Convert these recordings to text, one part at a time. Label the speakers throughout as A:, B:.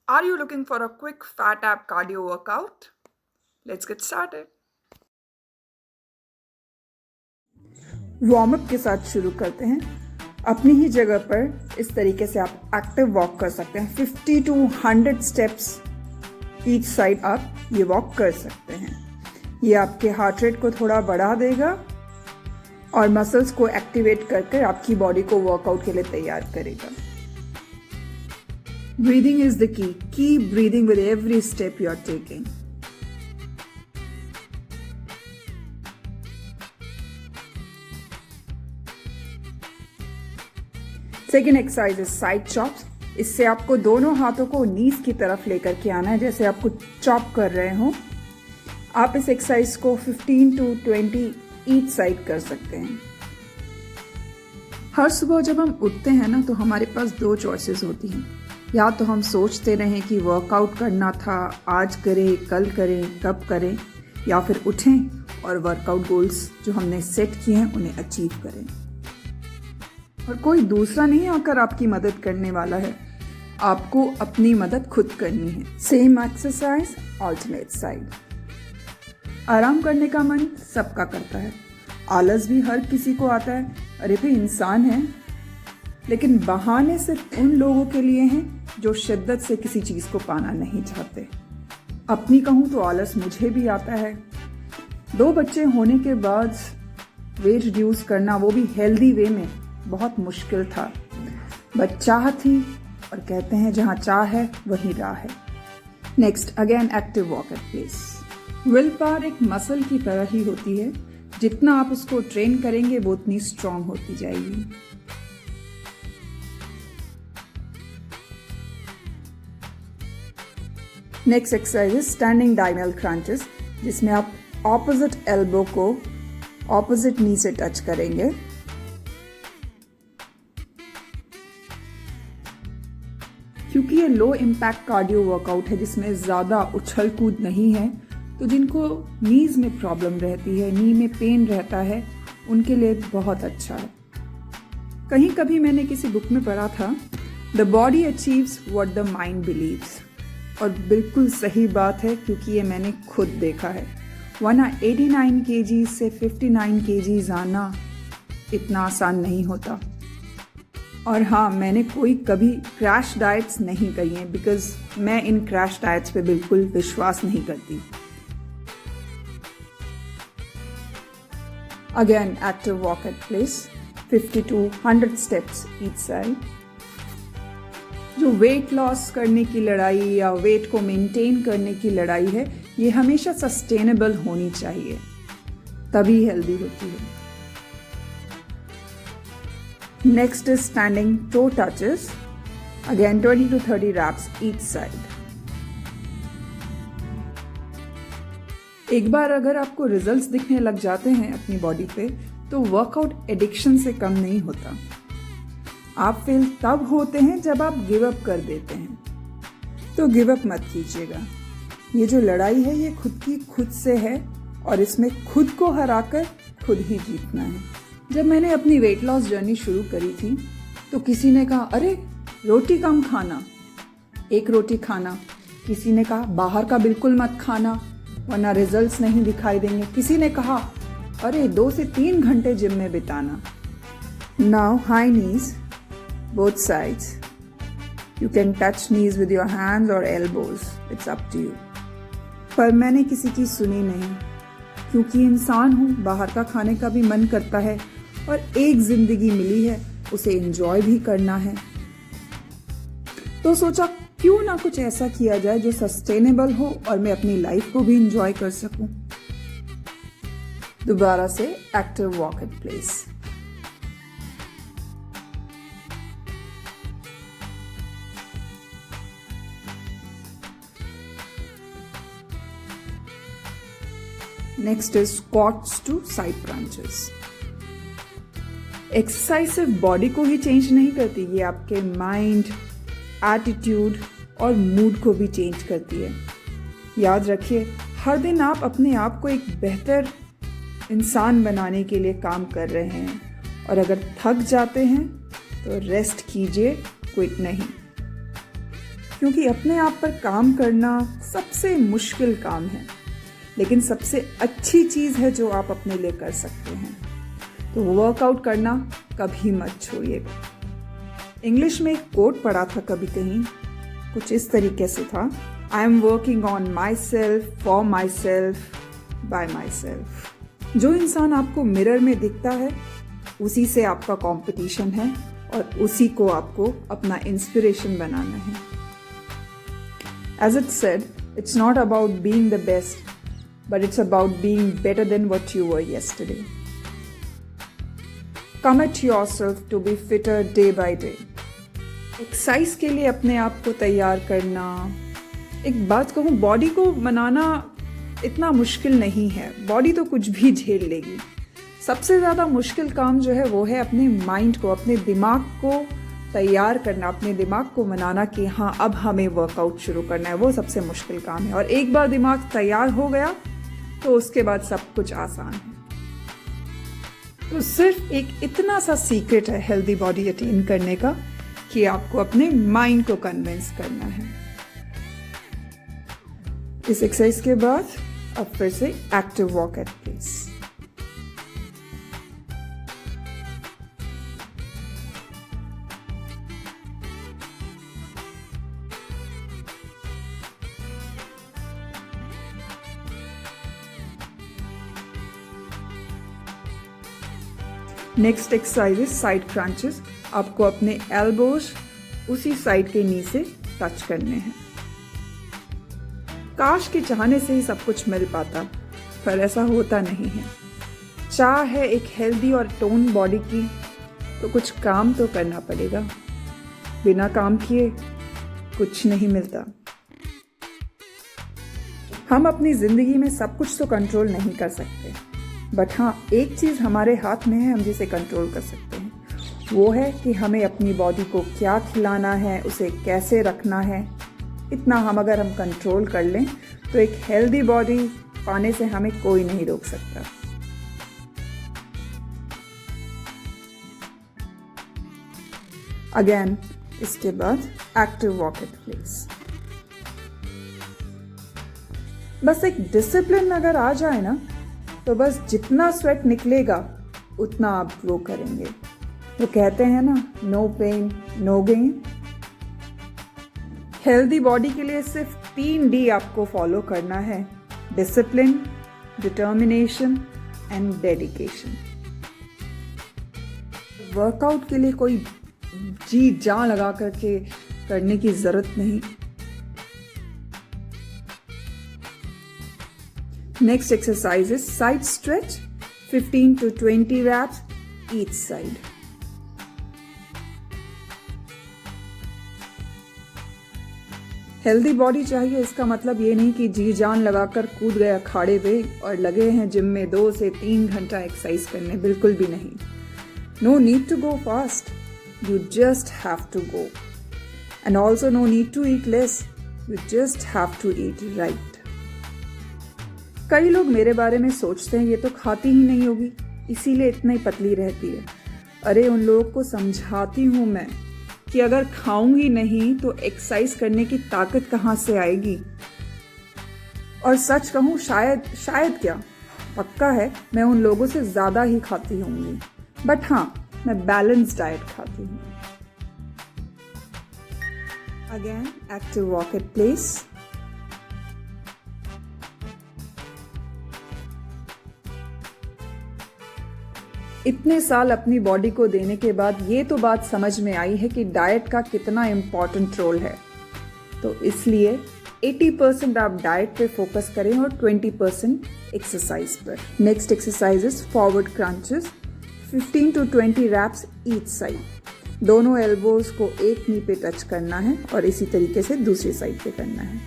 A: Are you looking for a quick fat ab cardio workout? Let's get started. Warm up के साथ शुरू करते हैं। अपनी ही जगह पर इस तरीके से आप एक्टिव वॉक कर सकते हैं। 50 to 100 स्टेप्स ईच साइड आप ये वॉक कर सकते हैं। ये आपके हार्ट रेट को थोड़ा बढ़ा देगा और मसल्स को एक्टिवेट करके आपकी बॉडी को वर्कआउट के लिए तैयार करेगा। Breathing is the key. Keep breathing with every step you are taking. Second exercise is side chops. इससे आपको दोनों हाथों को नीज की तरफ लेकर के आना है, जैसे आपको चॉप कर रहे हो। आप इस एक्सरसाइज को 15 to 20 ईच साइड कर सकते हैं। हर सुबह जब हम उठते हैं ना, तो हमारे पास दो चॉइसेस होती हैं। या तो हम सोचते रहें कि वर्कआउट करना था, आज करें, कल करें, कब करें, या फिर उठें और वर्कआउट गोल्स जो हमने सेट किए हैं उन्हें अचीव करें। और कोई दूसरा नहीं आकर आपकी मदद करने वाला है, आपको अपनी मदद खुद करनी है। Same exercise, alternate side. आराम करने का मन सबका करता है, आलस भी हर किसी को आता है। अरे भाई, इंसान है। लेकिन बहाने सिर्फ उन लोगों के लिए हैं जो शिद्दत से किसी चीज़ को पाना नहीं चाहते। अपनी कहूँ तो आलस मुझे भी आता है। 2 बच्चे होने के बाद वेट रिड्यूस करना, वो भी हेल्दी वे में, बहुत मुश्किल था। बट चाह थी, और कहते हैं जहाँ चाह है वहीं राह है। Next, again active walk at place. Will power एक मसल की तरह ही होती है, जितना आप उसको ट्रेन करेंगे वो उतनी स्ट्रांग होती जाएगी। Next exercise is standing diagonal crunches, जिसमें आप ऑपोजिट एल्बो को ऑपोजिट नी से टच करेंगे। क्योंकि ये लो इम्पैक्ट कार्डियो वर्कआउट है जिसमें ज़्यादा उछल कूद नहीं है, तो जिनको नीज में प्रॉब्लम रहती है, नी में पेन रहता है, उनके लिए बहुत अच्छा है। कहीं कभी मैंने किसी बुक में पढ़ा था, the body achieves what the mind believes. और बिल्कुल सही बात है, क्योंकि ये मैंने खुद देखा है। वरना 89 kg से 59 kg आना इतना आसान नहीं होता। और हाँ, मैंने कोई कभी क्रैश डाइट्स नहीं करी हैं, बिकॉज मैं इन क्रैश डाइट्स पे बिल्कुल विश्वास नहीं करती। Again active walk at place, 50 to 100 steps each side. जो वेट लॉस करने की लड़ाई या वेट को मेंटेन करने की लड़ाई है, ये हमेशा सस्टेनेबल होनी चाहिए, तभी हेल्दी होती है। Next is standing toe touches, again 20 to 30 reps each side. एक बार अगर आपको रिजल्ट्स दिखने लग जाते हैं अपनी बॉडी पे, तो वर्कआउट एडिक्शन से कम नहीं होता। आप फेल तब होते हैं जब आप गिव अप कर देते हैं, तो गिव अप मत कीजिएगा। ये जो लड़ाई है, ये खुद की खुद से है, और इसमें खुद को हराकर खुद ही जीतना है। जब मैंने अपनी वेट लॉस जर्नी शुरू करी थी, तो किसी ने कहा, अरे रोटी कम खाना, 1 रोटी खाना। किसी ने कहा बाहर का बिल्कुल मत खाना, वरना रिजल्ट्स नहीं दिखाई देंगे। किसी ने कहा अरे 2 से 3 घंटे जिम में बिताना। Now high knees, both sides. You can touch knees with your hands or elbows. It's up to you. पर मैंने किसी की सुनी नहीं, क्योंकि इंसान हूँ, बाहर का खाने का भी मन करता है, और एक जिंदगी मिली है, उसे एंजॉय भी करना है। तो सोचा क्यों ना कुछ ऐसा किया जाए जो सस्टेनेबल हो और मैं अपनी लाइफ को भी एंजॉय कर सकूं। दोबारा से active walk at place. Next is squats to side crunches. Exercise सिर्फ बॉडी को ही चेंज नहीं करती, ये आपके माइंड, एटीट्यूड और मूड को भी चेंज करती है। याद रखिए, हर दिन आप अपने आप को एक बेहतर इंसान बनाने के लिए काम कर रहे हैं, और अगर थक जाते हैं तो रेस्ट कीजिए, क्विट नहीं। क्योंकि अपने आप पर काम करना सबसे मुश्किल काम है, लेकिन सबसे अच्छी चीज़ है जो आप अपने लिए कर सकते हैं। तो वर्कआउट करना कभी मत छोड़िएगा। इंग्लिश में एक कोट पढ़ा था कभी कहीं, कुछ इस तरीके से था, I am working on my self, for my self, bye my self. जो इंसान आपको मिरर में दिखता है उसी से आपका कंपटीशन है और उसी को आपको अपना इंस्पिरेशन बनाना है। As it said, it's not about being the best, but it's about being better than what you were yesterday. Commit yourself to be fitter day by day. Exercise के लिए अपने आप को तैयार करना, एक बात कहूँ, बॉडी को बनाना इतना मुश्किल नहीं है। बॉडी तो कुछ भी झेल लेगी। सबसे ज़्यादा मुश्किल काम जो है वो है अपने माइंड को, अपने दिमाग को तैयार करना, अपने दिमाग को मनाना कि हाँ अब हमें वर्कआउट शुरू करना है। वो सबसे मुश्किल काम है। और एक बार दिमाग तैयार हो गया तो उसके बाद सब कुछ आसान है। तो सिर्फ एक इतना सा सीक्रेट है हेल्दी बॉडी अटेन करने का कि आपको अपने माइंड को कन्विंस करना है। इस एक्सरसाइज के बाद अब फिर से active walk at place. Next exercise is side crunches. आपको अपने एल्बोज उसी साइड के नी से टच करने हैं। काश के चाहने से ही सब कुछ मिल पाता, पर ऐसा होता नहीं है। चाह है एक हेल्दी और टोन बॉडी की, तो कुछ काम तो करना पड़ेगा। बिना काम किए कुछ नहीं मिलता। हम अपनी जिंदगी में सब कुछ तो कंट्रोल नहीं कर सकते, बट हाँ एक चीज़ हमारे हाथ में है, हम जिसे कंट्रोल कर सकते हैं। वो है कि हमें अपनी बॉडी को क्या खिलाना है, उसे कैसे रखना है। इतना अगर हम कंट्रोल कर लें तो एक हेल्दी बॉडी पाने से हमें कोई नहीं रोक सकता। अगेन इसके बाद एक्टिव वॉक एट प्लेस। बस एक डिसिप्लिन अगर आ जाए ना, तो बस जितना स्वेट निकलेगा उतना आप ग्रो करेंगे। वो कहते हैं ना, no pain no gain. Healthy body के लिए सिर्फ 3D आपको फॉलो करना है: discipline, determination and dedication. Workout के लिए कोई जी जान लगा करके करने की जरूरत नहीं। Next exercise is side stretch, 15 to 20 reps each side. Healthy body चाहिए इसका मतलब ये नहीं कि जी जान लगाकर कूद गए अखाड़े पे और लगे हैं जिम में 2 से 3 घंटा एक्सरसाइज करने, बिल्कुल भी नहीं। No need to go fast, you just have to go. And also no need to eat less, you just have to eat right. कई लोग मेरे बारे में सोचते हैं ये तो खाती ही नहीं होगी इसीलिए इतनी पतली रहती है। अरे उन लोगों को समझाती हूँ मैं कि अगर खाऊंगी नहीं तो एक्सरसाइज करने की ताकत कहाँ से आएगी। और सच कहूँ, शायद क्या पक्का है मैं उन लोगों से ज़्यादा ही खाती होंगी, बट हाँ मैं बैलेंस डाइट खाती हूँ। Again active walk at place. इतने साल अपनी बॉडी को देने के बाद ये तो बात समझ में आई है कि डाइट का कितना इम्पोर्टेंट रोल है। तो इसलिए 80% आप डाइट पे फोकस करें और 20% एक्सरसाइज पर। Next exercise is forward crunches, 15 to 20 reps each side. दोनों एल्बोज को एक नी पे टच करना है और इसी तरीके से दूसरी साइड पे करना है।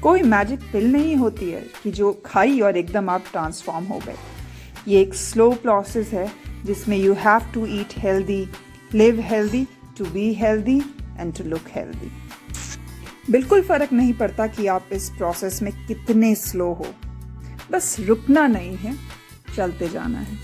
A: कोई मैजिक पिल नहीं होती है कि जो खाई और एकदम आप ट्रांसफॉर्म हो गए। ये एक स्लो प्रोसेस है जिसमें you have to eat healthy, live healthy, to be healthy and to look healthy. बिल्कुल फर्क नहीं पड़ता कि आप इस प्रोसेस में कितने स्लो हो, बस रुकना नहीं है, चलते जाना है।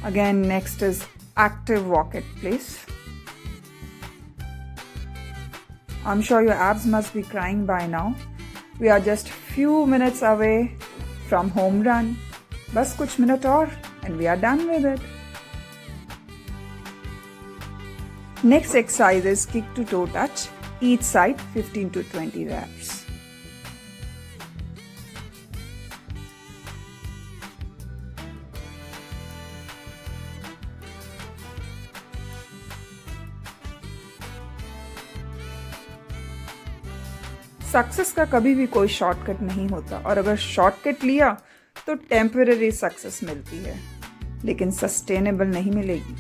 A: Again, next is active walk at place. I'm sure your abs must be crying by now. We are just few minutes away from home run. बस कुछ मिनट और and we are done with it. Next exercise is kick to toe touch. Each side 15 to 20 reps. Success का कभी भी कोई shortcut नहीं होता और अगर शॉर्टकट लिया तो टेम्परेरी सक्सेस मिलती है लेकिन सस्टेनेबल नहीं मिलेगी।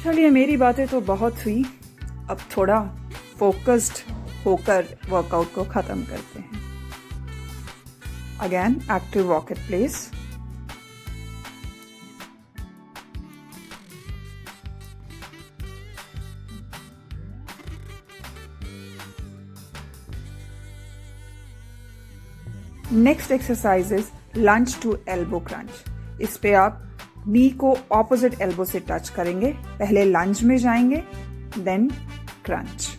A: चलिए, मेरी बातें तो बहुत हुई, अब थोड़ा फोकस्ड होकर वर्कआउट को खत्म करते हैं। Again, active walk at place. Next exercise is lunge to elbow crunch. इस पे आप नी को ऑपोजिट एल्बो से टच करेंगे। पहले लंज में जाएंगे, then crunch.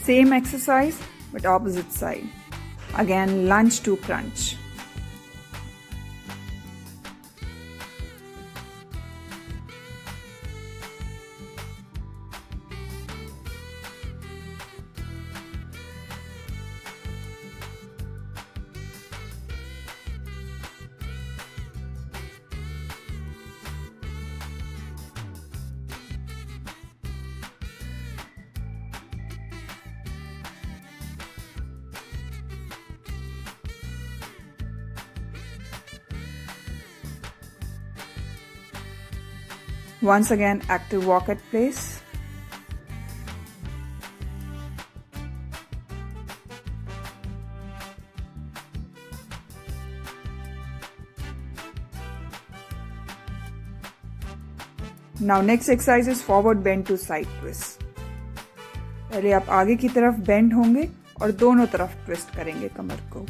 A: Same exercise but opposite side. Again, lunge to crunch. Once again, active walk at place. Now next exercise is forward bend to side twist. पहले आप आगे की तरफ बेंड होंगे और दोनों तरफ ट्विस्ट करेंगे कमर को।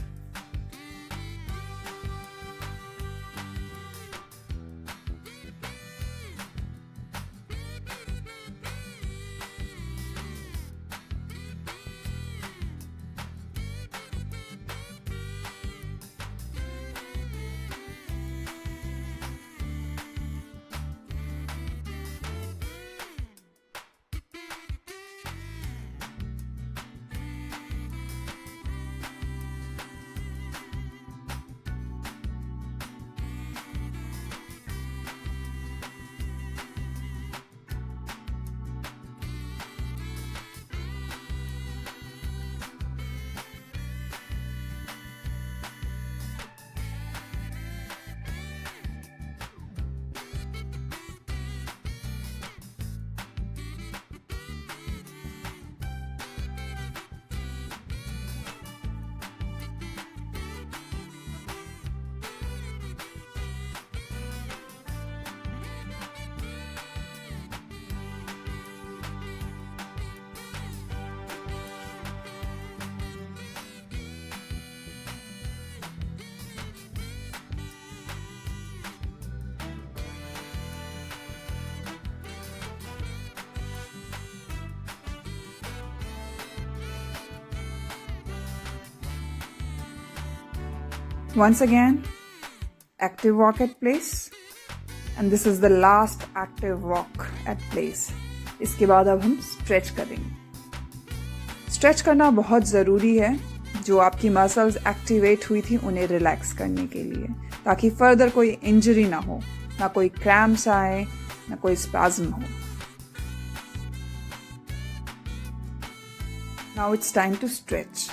A: Once again, active walk at place, and this is the last active walk at place. इसके बाद अब हम स्ट्रेच करेंगे। स्ट्रेच करना बहुत ज़रूरी है। जो आपकी मसल्स एक्टिवेट हुई थी उन्हें रिलैक्स करने के लिए, ताकि फर्दर कोई इंजरी ना हो, ना कोई क्रैम्प्स आए, ना कोई स्पैज्म हो। Now it's time to stretch.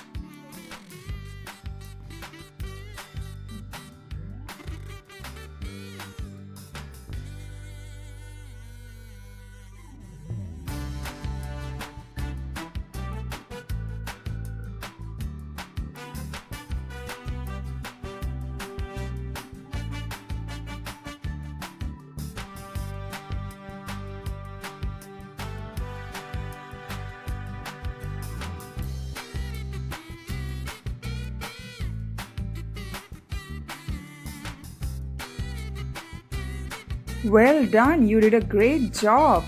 A: Well done, you did a great job.